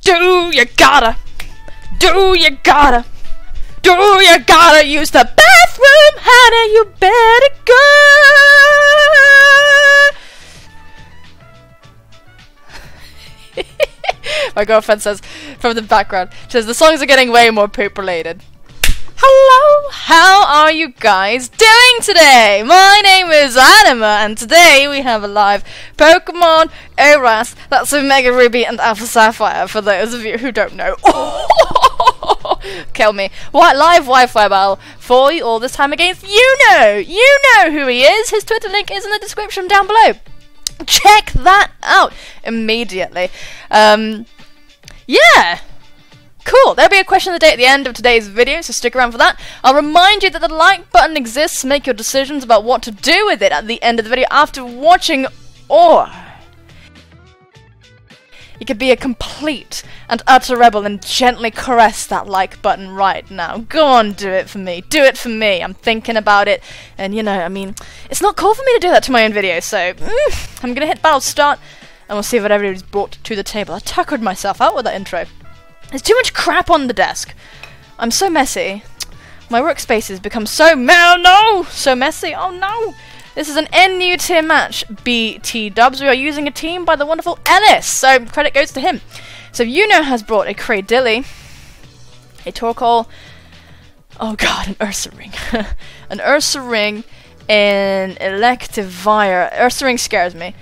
Do you gotta use the bathroom, honey, you better go. My girlfriend says from the background, she says the songs are getting way more poop related. Hello, how are you guys doing today? My name is Anima, and today we have a live Pokemon ORAS. That's with Mega Ruby and Alpha Sapphire, for those of you who don't know. Kill me. What live Wi-Fi battle for you all this time against Yuno. You know who he is. His Twitter link is in the description down below. Check that out immediately. Yeah. Cool, there'll be a question of the day at the end of today's video, so stick around for that. I'll remind you that the like button exists. Make your decisions about what to do with it at the end of the video after watching, or you could be a complete and utter rebel and gently caress that like button right now. Go on, do it for me. Do it for me. I'm thinking about it, and you know, I mean, it's not cool for me to do that to my own video, so I'm gonna hit battle start, and we'll see what everybody's brought to the table. I tuckered myself out with that intro. There's too much crap on the desk. I'm so messy. My workspace has become so so messy. Oh no! This is an NU tier match. BT dubs. We are using a team by the wonderful Ellis, so credit goes to him. So Yuno has brought a Cradilly, a Torkoal, oh god, an Ursaring. An Ursaring, an Electivire. Ursaring scares me.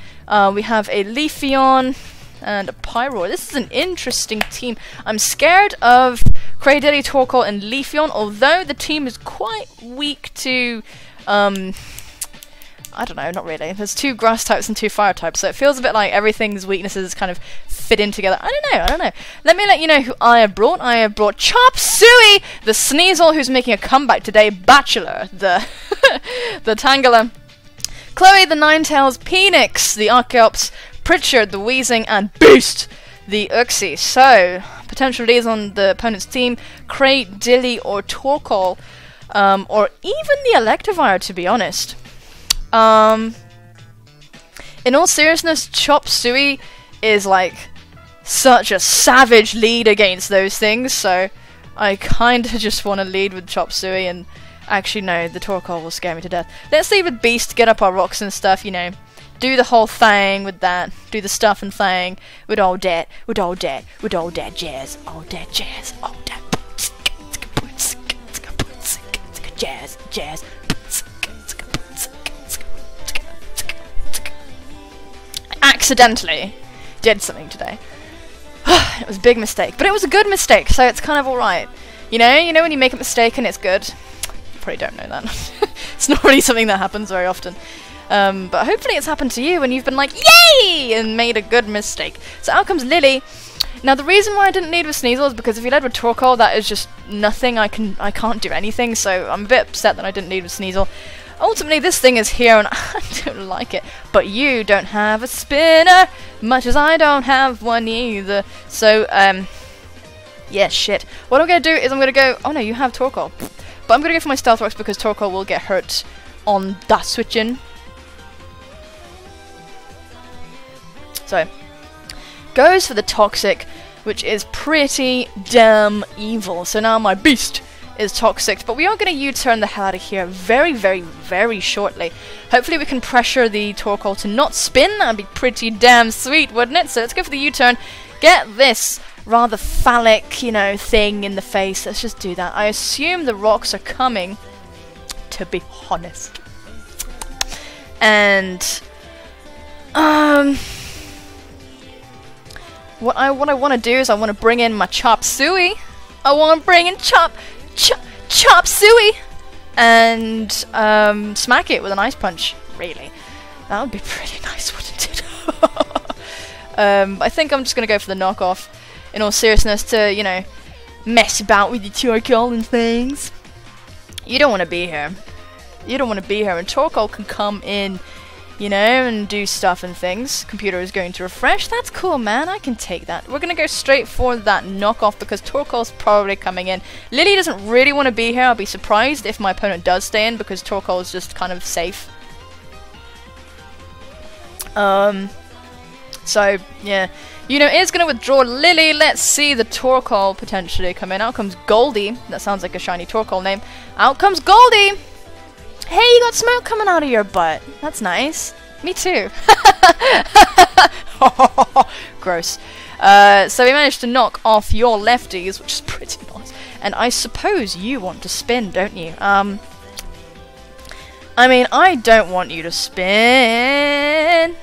We have a Leafeon and a Pyroar. This is an interesting team. I'm scared of Cradilly, Torkoal, and Leafeon, although the team is quite weak to, I don't know, not really. There's 2 grass types and 2 fire types, so it feels a bit like everything's weaknesses kind of fit in together. I don't know. Let me let you know who I have brought. I have brought Chop Suey, the Sneasel, who's making a comeback today, Bachelor, the Tangela, Chloe, the Ninetales, Penix, the Archeops, Pritchard, the Weezing, and Beast, the Uxie. So, potential leads on the opponent's team, Cradilly or Torkoal, or even the Electivire, to be honest. In all seriousness, Chop Suey is like such a savage lead against those things, so I kinda just want to lead with Chop Suey, and actually no, the Torkoal will scare me to death. Let's leave with Beast, get up our rocks and stuff, you know. Do the whole thing with that. Do the stuff and thing with all that jazz. All that jazz. Jazz. I accidentally did something today. It was a big mistake, but it was a good mistake, so it's kind of alright. You know when you make a mistake and it's good? You probably don't know that. It's not really something that happens very often. But hopefully it's happened to you and you've been like, yay! And made a good mistake. So out comes Lily. Now the reason why I didn't lead with Sneasel is because if you led with Torkoal, that is just nothing. I can't do anything, so I'm a bit upset that I didn't lead with Sneasel. Ultimately this thing is here and I don't like it. But you don't have a spinner, much as I don't have one either. So, yeah, shit. What I'm gonna do is I'm gonna go, oh no, you have Torkoal. But I'm gonna go for my Stealth Rocks because Torkoal will get hurt on that switch in. So, goes for the Toxic, which is pretty damn evil. So now my Beast is Toxic, but we are going to U-turn the hell out of here very, very, very shortly. Hopefully we can pressure the Torkoal to not spin. That would be pretty damn sweet, wouldn't it? So let's go for the U-turn. Get this rather phallic, you know, thing in the face. Let's just do that. I assume the rocks are coming, to be honest. And, what I want to do is I want to bring in my Chop Suey. I want to bring in Chop Suey and smack it with an Ice Punch. Really, that would be pretty nice, wouldn't it? I think I'm just gonna go for the knockoff. In all seriousness, to mess about with your Torkoal and things. You don't want to be here. You don't want to be here, and Torkoal can come in, and do stuff and things. Computer is going to refresh. That's cool, man. I can take that. We're going to go straight for that knockoff because Torkoal's probably coming in. Lily doesn't really want to be here. I'll be surprised if my opponent does stay in because Torkoal is just kind of safe. So, yeah. Yuno is going to withdraw Lily. Let's see the Torkoal potentially come in. Out comes Goldie. That sounds like a shiny Torkoal name. Out comes Goldie! Hey, you got smoke coming out of your butt. That's nice. Me too. Gross. So we managed to knock off your lefties, which is pretty nice. And I suppose you want to spin, don't you? I mean, I don't want you to spin.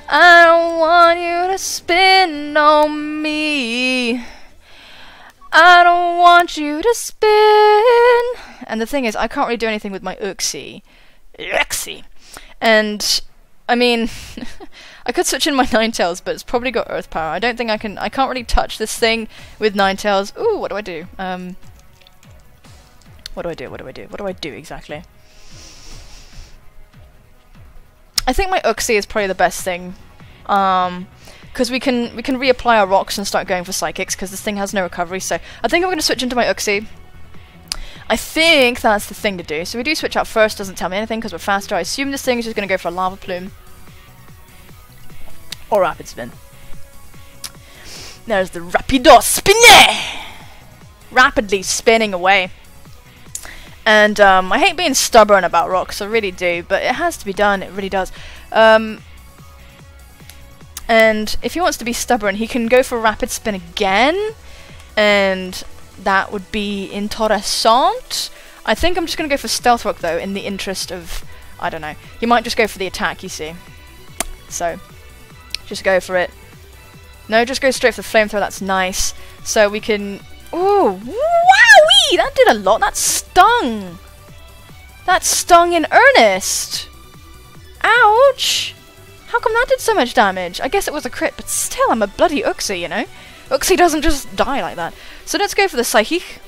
I don't want you to spin on me. I don't want you to spin. And the thing is, I can't really do anything with my Uxie. And, I mean, I could switch in my Ninetales, but it's probably got Earth Power. I don't think I can. I can't really touch this thing with Ninetales. Ooh, what do I do? What do I do? What do I do? What do I do exactly? I think my Uxie is probably the best thing, because we can reapply our rocks and start going for psychics, because this thing has no recovery. So I think I'm going to switch into my Uxie. I think that's the thing to do. So we do switch out first. Doesn't tell me anything because we're faster. I assume this thing is just going to go for a lava plume or rapid spin. There's the rapido spinne, rapidly spinning away. And I hate being stubborn about rocks, I really do, but it has to be done, it really does. And if he wants to be stubborn, he can go for rapid spin again, and that would be interessant. I think I'm just going to go for Stealth Rock, though, in the interest of, I don't know. He might just go for the attack, you see. So, just go for it. No, just go straight for the Flamethrower, that's nice. So we can... Ooh, wowee! That did a lot. That stung. That stung in earnest. Ouch! How come that did so much damage? I guess it was a crit, but still, I'm a bloody Uxie, you know? Uxie doesn't just die like that. So let's go for the Psychic.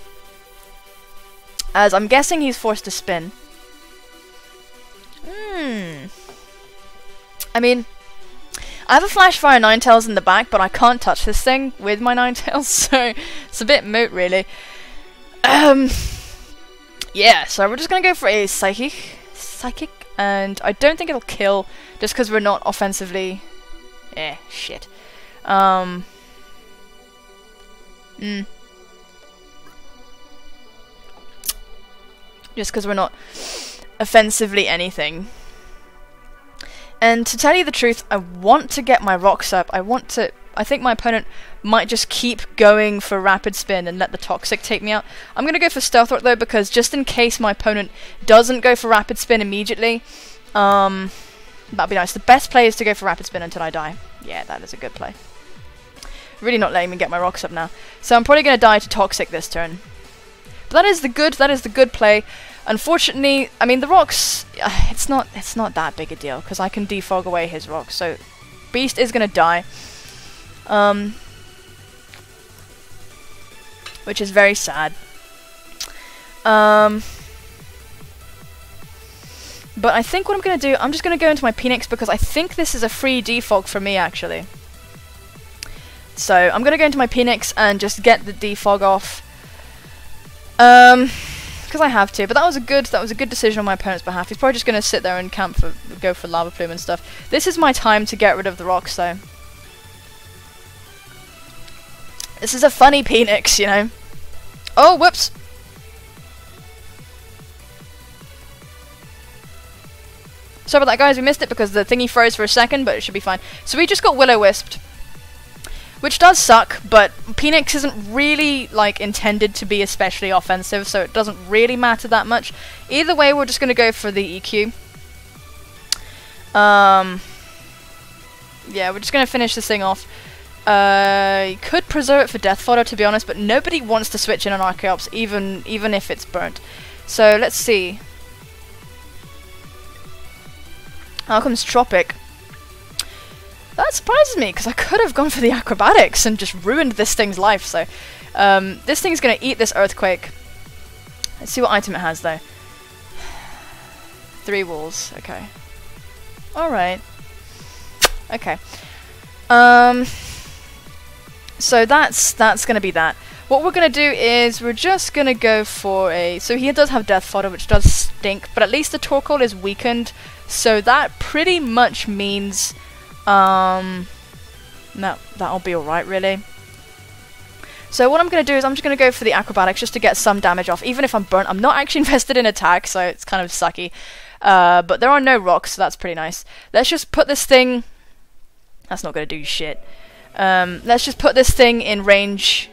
As I'm guessing he's forced to spin. I mean... I have a Flash Fire Ninetales in the back, but I can't touch this thing with my Ninetales, so it's a bit moot, really. Yeah, so we're just gonna go for a Psychic, and I don't think it'll kill, just because we're not offensively... shit. Just because we're not offensively anything. And to tell you the truth, I want to get my rocks up. I think my opponent might just keep going for rapid spin and let the Toxic take me out. I'm going to go for Stealth Rock though, because just in case my opponent doesn't go for rapid spin immediately, that'd be nice. The best play is to go for rapid spin until I die. Yeah, that is a good play. Really not letting me get my rocks up now. So I'm probably going to die to Toxic this turn. But that is the good play. Unfortunately, I mean the rocks, it's not that big a deal because I can defog away his rocks. So Beast is gonna die, which is very sad. But I think what I'm gonna do, I'm just gonna go into my Phoenix because I think this is a free defog for me actually. So I'm gonna go into my Phoenix and just get the defog off. Because I have to, but that was a good decision on my opponent's behalf. He's probably just gonna sit there and go for lava plume and stuff. This is my time to get rid of the rocks, though. This is a funny Phoenix, you know. Oh, whoops. Sorry about that, guys. We missed it because the thingy froze for a second, but it should be fine. So we just got Will-O-Wisped, which does suck, but Phoenix isn't really, like, intended to be especially offensive, so it doesn't really matter that much. Either way, we're just gonna go for the EQ. Yeah, we're just gonna finish this thing off. You could preserve it for Death Fodder, to be honest, but nobody wants to switch in on Archeops, even if it's burnt. So, let's see. Out comes Tropic. That surprises me, because I could have gone for the acrobatics and just ruined this thing's life, so... this thing's gonna eat this Earthquake. Let's see what item it has, though. 3 walls, okay. Alright. Okay. So that's gonna be that. What we're gonna do is, we're just gonna go for a... So he does have Death Fodder, which does stink, but at least the Torkoal is weakened, so that pretty much means... No, that'll be alright, really. So what I'm going to do is I'm just going to go for the acrobatics just to get some damage off, even if I'm burnt. I'm not actually invested in attack, so it's kind of sucky. But there are no rocks, so that's pretty nice. Let's just put this thing... That's not going to do shit. Let's just put this thing in range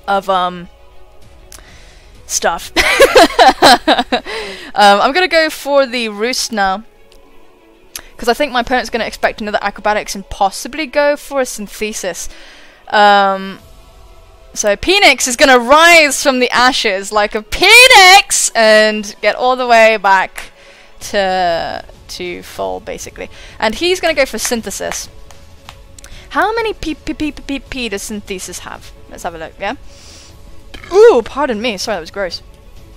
of stuff. I'm going to go for the roost now, because I think my opponent's going to expect another acrobatics and possibly go for a synthesis. So Phoenix is going to rise from the ashes like a phoenix and get all the way back to full, basically. And he's going to go for synthesis. How many P does synthesis have? Let's have a look, yeah? Ooh, pardon me. Sorry, that was gross.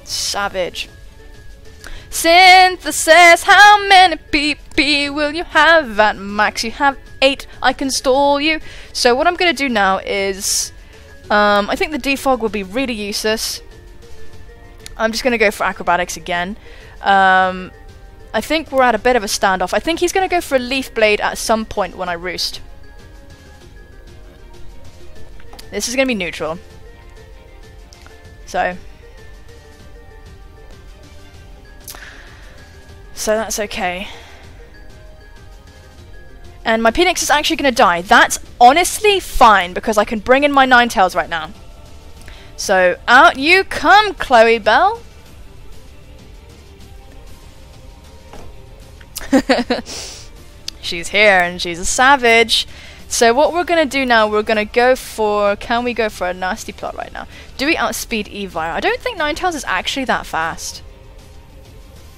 Savage. Synthesis, how many PP will you have at max? You have 8. I can stall you. So what I'm going to do now is... I think the defog will be really useless. I'm just going to go for acrobatics again. I think we're at a bit of a standoff. I think he's going to go for a leaf blade at some point when I roost. This is going to be neutral. So that's okay. And my Phoenix is actually going to die. That's honestly fine, because I can bring in my Ninetales right now. So out you come, Chloe Bell. She's here and she's a savage. So what we're going to do now, we're going to go for... Can we go for a nasty plot right now? Do we outspeed Evi? I don't think Ninetales is actually that fast.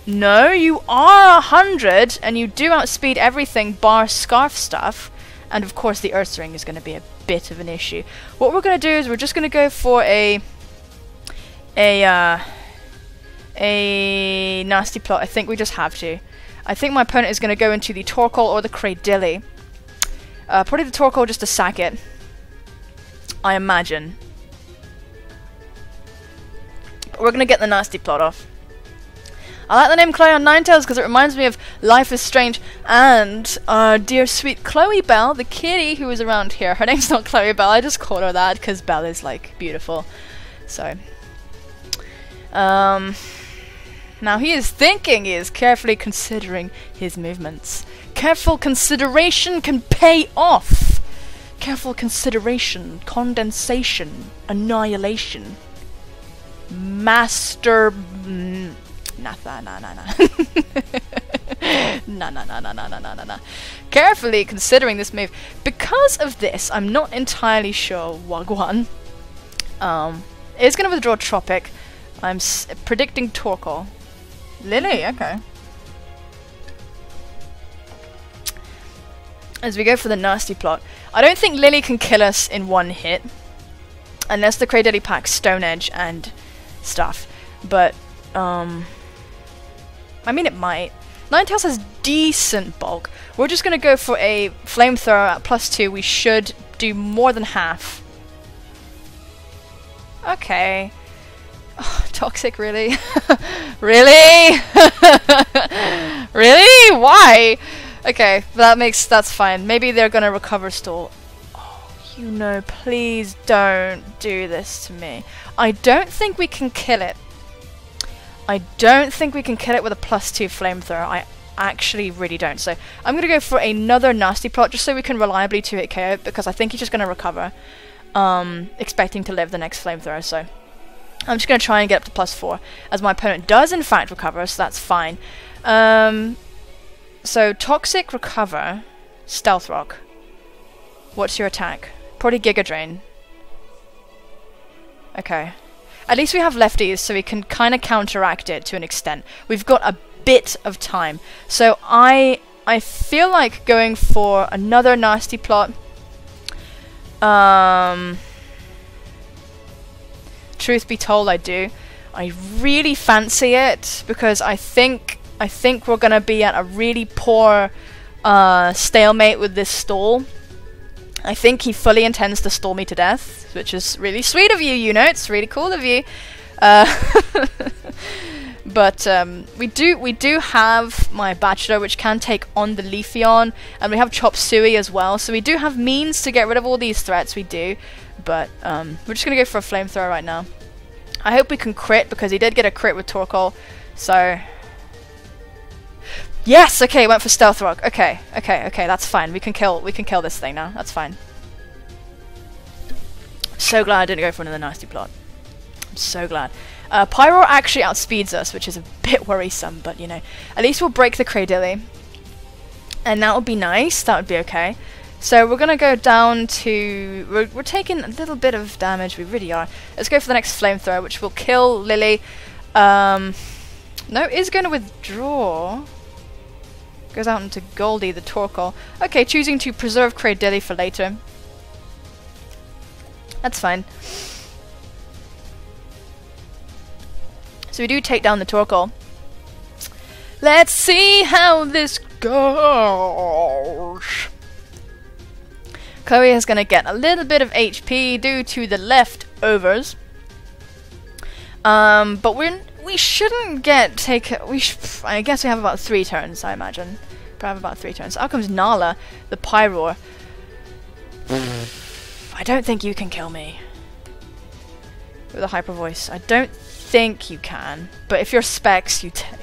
No, you are 100, and you do outspeed everything bar scarf stuff. And of course the Earth Ring is going to be a bit of an issue. What we're going to do is we're just going to go for a nasty plot. I think we just have to. I think my opponent is going to go into the Torkoal or the Cradilly. Probably the Torkoal just to sack it, I imagine. But we're going to get the nasty plot off. I like the name Chloe on Ninetales because it reminds me of Life is Strange and our dear sweet Chloe Bell, the kitty who is around here. Her name's not Chloe Bell, I just called her that because Belle is like beautiful. So, now he is thinking, he is carefully considering his movements. Careful consideration can pay off. Careful consideration, condensation, annihilation, master... Nah. Nah. Carefully considering this move. Because of this, I'm not entirely sure Wagwan is going to withdraw Tropic. I'm predicting Torkoal. Lily, okay. As we go for the nasty plot. I don't think Lily can kill us in one hit. Unless the Cradilly packs Stone Edge and stuff. But, I mean it might. Ninetales has decent bulk. We're just going to go for a Flamethrower at +2. We should do more than half. Okay. Oh, toxic, really? Really? Really? Why? Okay, that's fine. Maybe they're gonna recover stall. Oh, Yuno, please don't do this to me. I don't think we can kill it. I don't think we can kill it with a +2 flamethrower. I actually really don't. So I'm gonna go for another nasty plot just so we can reliably 2-hit KO it, because I think he's just gonna recover. Expecting to live the next flamethrower, so I'm just gonna try and get up to +4, as my opponent does in fact recover, so that's fine. So, Toxic, Recover, Stealth Rock. What's your attack? Probably Giga Drain. Okay. At least we have lefties, so we can kind of counteract it to an extent. We've got a bit of time. So, I feel like going for another nasty plot. Truth be told, I do. I really fancy it, because I think we're gonna be at a really poor stalemate with this stall. I think he fully intends to stall me to death, which is really sweet of you, Yuno. It's really cool of you. But we do have my Bachelor, which can take on the Leafeon, and we have Chop Suey as well. So we do have means to get rid of all these threats. We do, but we're just gonna go for a Flamethrower right now. I hope we can crit, because he did get a crit with Torkoal. So yes, okay, went for Stealth Rock. Okay, that's fine. We can kill this thing now. That's fine. So glad I didn't go for another nasty plot. I'm so glad. Pyro actually outspeeds us, which is a bit worrisome, but you know, at least we'll break the Cradily. And that would be nice, that would be okay. So we're gonna go down to... We're taking a little bit of damage, we really are. Let's go for the next Flamethrower, which will kill Lily. No, is gonna withdraw. Goes out into Goldie, the Torkoal. Okay, choosing to preserve Cradily for later. That's fine. So we do take down the Torkoal. Let's see how this goes. Chloe is going to get a little bit of HP due to the leftovers. But we shouldn't get taken. I guess we have about 3 turns, I imagine. Probably about 3 turns. Out comes Nala, the Pyroar. I don't think you can kill me with a Hyper Voice. I don't think you can, but if you're Specs, you can.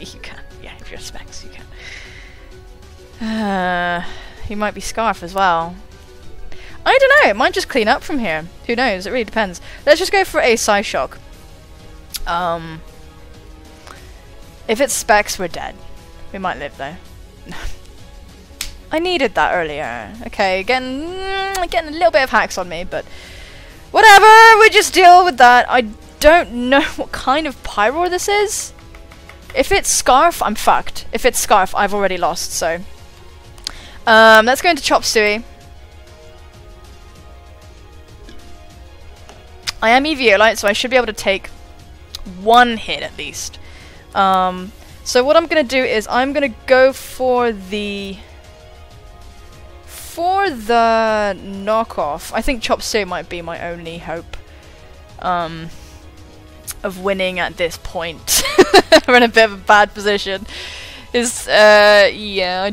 Yeah, if you're Specs, you can. He might be Scarf as well. I don't know. It might just clean up from here. Who knows? It really depends. Let's just go for a Psyshock. If it's Specs, we're dead. We might live though. I needed that earlier. Okay, getting a little bit of hacks on me, but whatever. We just deal with that. I don't know what kind of Pyroar this is. If it's Scarf, I'm fucked. If it's Scarf, I've already lost. So, let's go into Chop Suey. I am Eviolite, so I should be able to take 1 hit at least. So what I'm gonna do is I'm gonna go for the knockoff. I think Chop Suey might be my only hope of winning at this point. We're in a bit of a bad position. Yeah,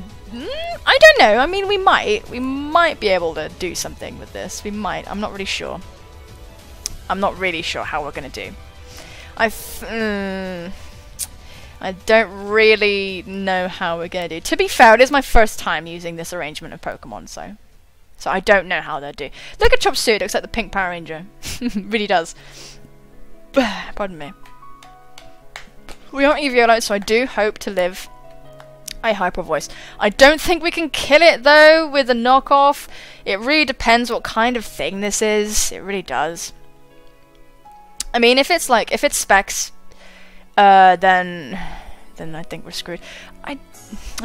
I don't know. I mean, we might be able to do something with this. We might. I'm not really sure. I'm not really sure how we're gonna do. I don't really know how we're gonna do. To be fair, it is my first time using this arrangement of Pokemon, so I don't know how they'll do. Look at Chop Suey, it looks like the Pink Power Ranger. Really does. Pardon me. We aren't Eviolite, so I do hope to live a Hyper Voice. I don't think we can kill it though with a knockoff. It really depends what kind of thing this is. It really does. I mean, if it's Specs, then I think we're screwed. I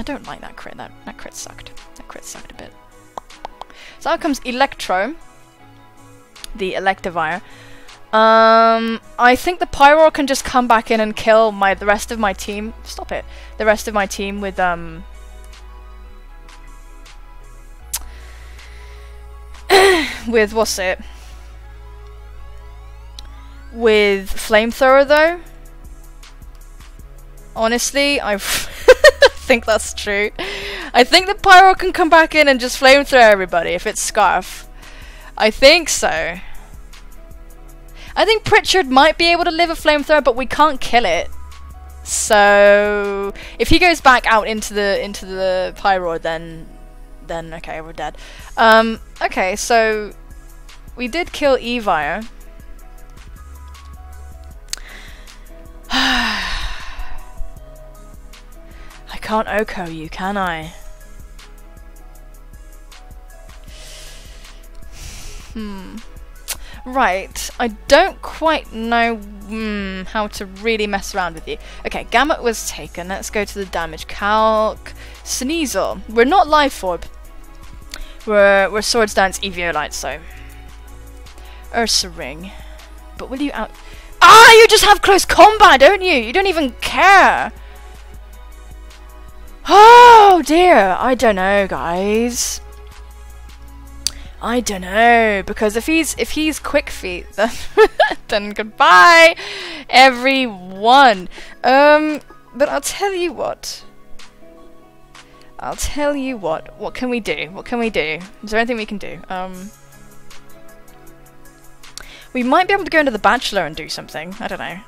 don't like that crit. That crit sucked. That crit sucked a bit. So out comes Electro, the Electivire. I think the Pyroar can just come back in and kill the rest of my team. Stop it. The rest of my team with with what's it? With Flamethrower though. Honestly, I think that's true. I think the Pyro can come back in and just Flamethrower everybody if it's Scarf. I think so. I think Pritchard might be able to live a Flamethrower, but we can't kill it. So if he goes back out into the Pyro, then okay, we're dead. Okay, so we did kill Evire. I can't Oko you, can I? Right, I don't quite know how to really mess around with you. Okay, Gamut was taken. Let's go to the damage calc. Sneasel. We're not Life Orb. We're Swords Dance Eviolite, so Ursaring. But will you out? Ah, you just have close combat, don't you? You don't even care. Oh dear, I don't know, guys. I don't know, because if he's quick feet, then then goodbye, everyone. But I'll tell you what. What can we do? What can we do? Is there anything we can do? We might be able to go into the Bachelor and do something. I don't know.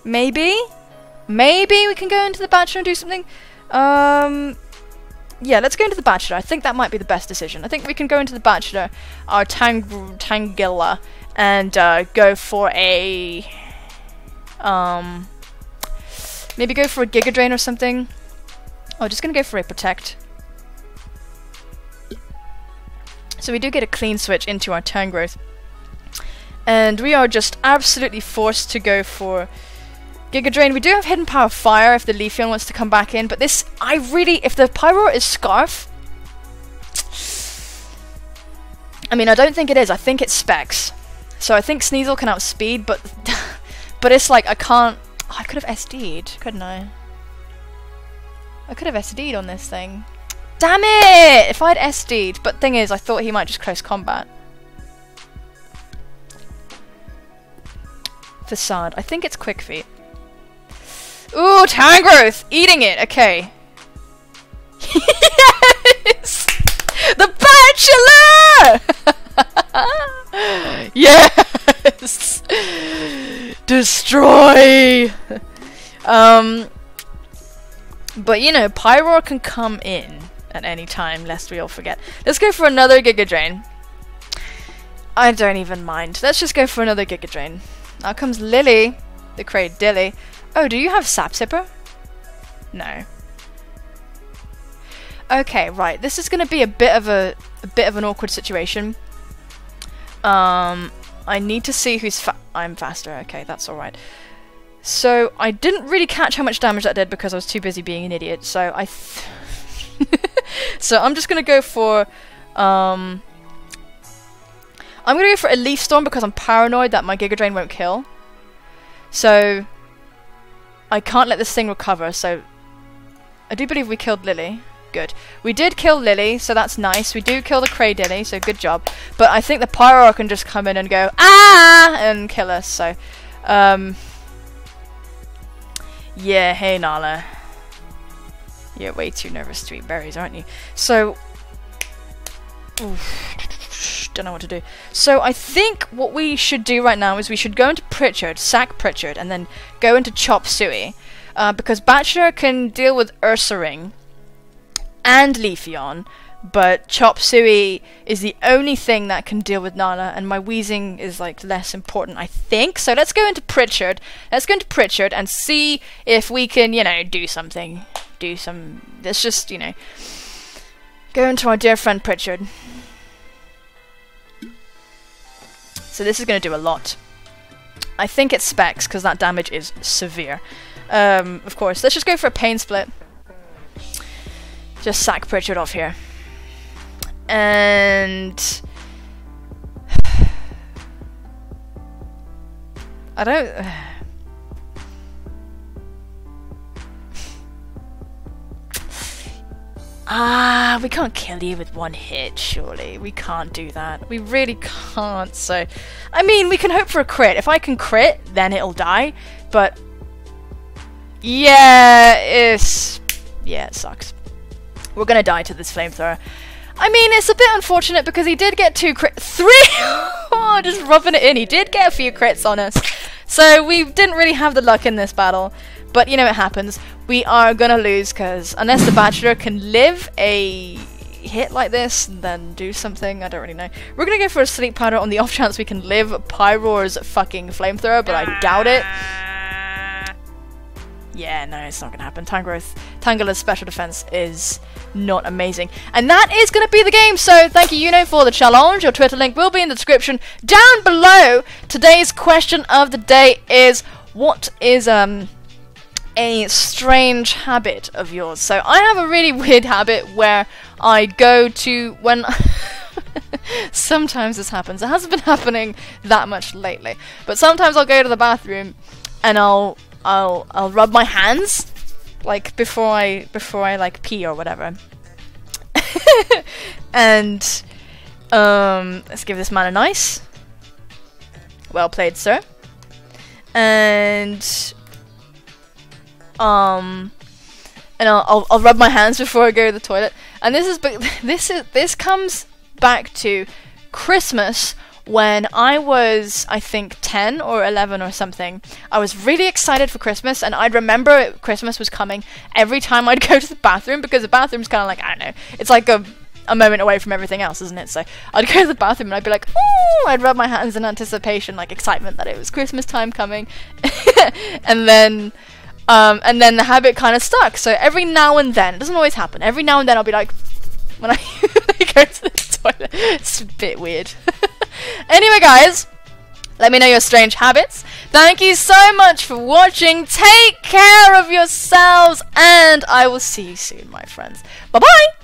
Maybe we can go into the Bachelor and do something. Yeah, let's go into the Bachelor. I think that might be the best decision. I think we can go into the Bachelor, our Tangela, and go for a maybe go for a Giga Drain or something. Oh, just gonna go for a Protect. So we do get a clean switch into our turn growth. And we are just absolutely forced to go for Giga Drain. We do have Hidden Power Fire if the Leafeon wants to come back in, but this, if the Pyroar is Scarf, I mean, I don't think it is. I think it's Specs. So I think Sneasel can outspeed, but but it's like, I can't. Oh, I could have SD'd, couldn't I? I could have SD'd on this thing. Damn it! If I'd SD'd, but thing is, I thought he might just close combat. Facade. I think it's Quick Feet. Ooh, Tangrowth! Eating it! Okay. Yes! The Bachelor! Yes! Destroy! But you know, Pyroar can come in at any time, lest we all forget. Let's go for another Giga Drain. I don't even mind. Let's just go for another Giga Drain. Now comes Lily, the Kraid Dilly. Oh, do you have Sap Sipper? No. Okay, right. This is going to be a bit of an awkward situation. I need to see who's I'm faster. Okay, that's all right. So I didn't really catch how much damage that did because I was too busy being an idiot. So so I'm just going to go for I'm going to go for a Leaf Storm because I'm paranoid that my Giga Drain won't kill. So I can't let this thing recover, so I do believe we killed Lily. Good. We did kill Lily, so that's nice. We do kill the Kraydilly, so good job. But I think the Pyroar can just come in and go, ah! And kill us, so yeah, hey Nala. You're way too nervous to eat berries, aren't you? So don't know what to do. So I think what we should do right now is we should go into Pritchard, sack Pritchard, and then go into Chop Suey. Because Bachelor can deal with Ursaring and Leafeon, but Chop Suey is the only thing that can deal with Nala, and my Weezing is like less important, I think. So let's go into Pritchard. Let's go into Pritchard and see if we can, you know, do something. Let's just, you know, go into our dear friend Pritchard. So this is going to do a lot. I think it's Specs, because that damage is severe. Of course, let's just go for a Pain Split. Just sack Pritchard off here. And I don't... we can't kill you with one hit, surely. We can't do that. We really can't, so... I mean, we can hope for a crit. If I can crit, then it'll die. But... yeah, it sucks. We're gonna die to this Flamethrower. I mean, it's a bit unfortunate because he did get 2 crits. 3! Oh, just rubbing it in. He did get a few crits on us. So we didn't really have the luck in this battle. But, you know, it happens. We are gonna lose because unless the Bachelor can live a hit like this, then do something. I don't really know. We're gonna go for a Sleep Powder on the off chance we can live Pyroar's fucking Flamethrower, but I doubt it. Yeah, no, it's not gonna happen. Tangela's special defense is not amazing. And that is gonna be the game, so thank you, Yuno, for the challenge. Your Twitter link will be in the description down below. Today's question of the day is, what is a strange habit of yours? So I have a really weird habit where I go to when sometimes this happens. It hasn't been happening that much lately, but sometimes I'll go to the bathroom and I'll rub my hands like before I like pee or whatever. And let's give this man a nice. Well played, sir. And I'll rub my hands before I go to the toilet. And this comes back to Christmas when I was, I think, 10 or 11 or something. I was really excited for Christmas, and I'd remember Christmas was coming every time I'd go to the bathroom, because the bathroom's kind of like, I don't know, it's like a moment away from everything else, isn't it? So I'd go to the bathroom and I'd be like, ooh, I'd rub my hands in anticipation, like excitement that it was Christmas time coming. and then the habit kind of stuck. So every now and then, it doesn't always happen, every now and then I'll be like, when I go to the toilet, it's a bit weird. Anyway, guys, let me know your strange habits. Thank you so much for watching. Take care of yourselves, and I will see you soon, my friends. Bye-bye!